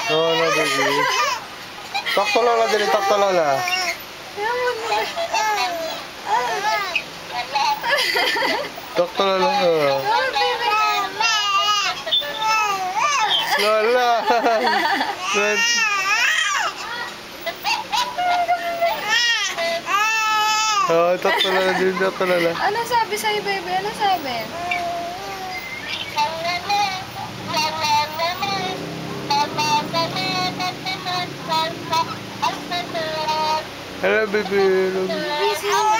No, baby. Takto lola dali, takto lola. Takto lola. Lola. Oh, takto lola dali, takto lola. Ano sabi sa'yo, baby? Ano sabi? Hello, baby. Busy mo.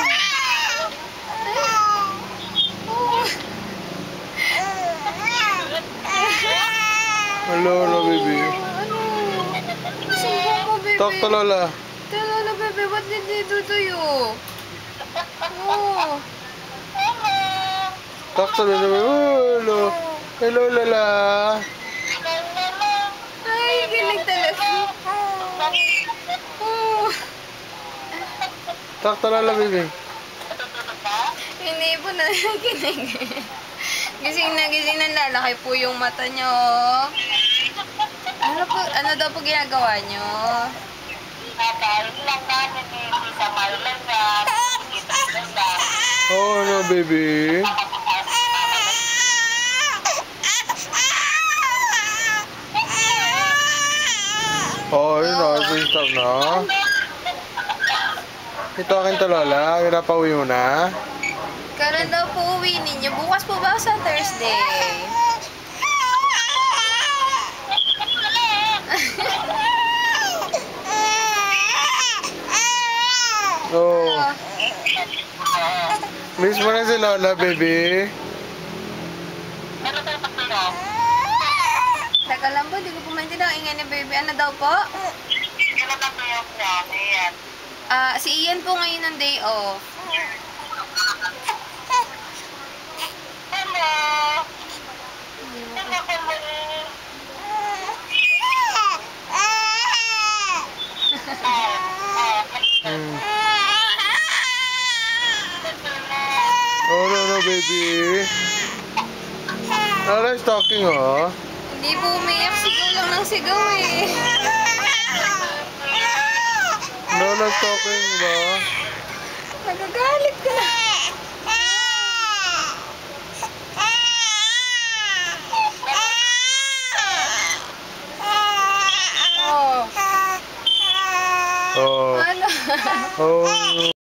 Hello, baby. Ano? Sumbong ko, baby. Takto lola. Lola, baby, what did they do to you? Oh. Takto lola. Hello. Hello, lola. Ay, gilig talaga. Oh. Takto lola, baby. Hindi po nakikinig. Gising na lalaki po yung mata nyo. Ano daw po ginagawa nyo? Oh, no, baby. Oh, yun na. Stop na. Ito akin to, lola. Pinapauwi mo na. Kailan daw po uwi ninyo? Bukas po ba sa Thursday? Oh. Miss mo na si lola, baby. Teka lang po, di ko po maintindihan ang ingay ni baby. Ano daw po? Si Ian po ngayon ng day off. Oh, no, baby. Lola is talking, oh. Hindi po umiyak, sigaw lang ng sigaw eh. Lola is talking, ba? Nagagalit ka na. Oh. Oh. Ano? Oh.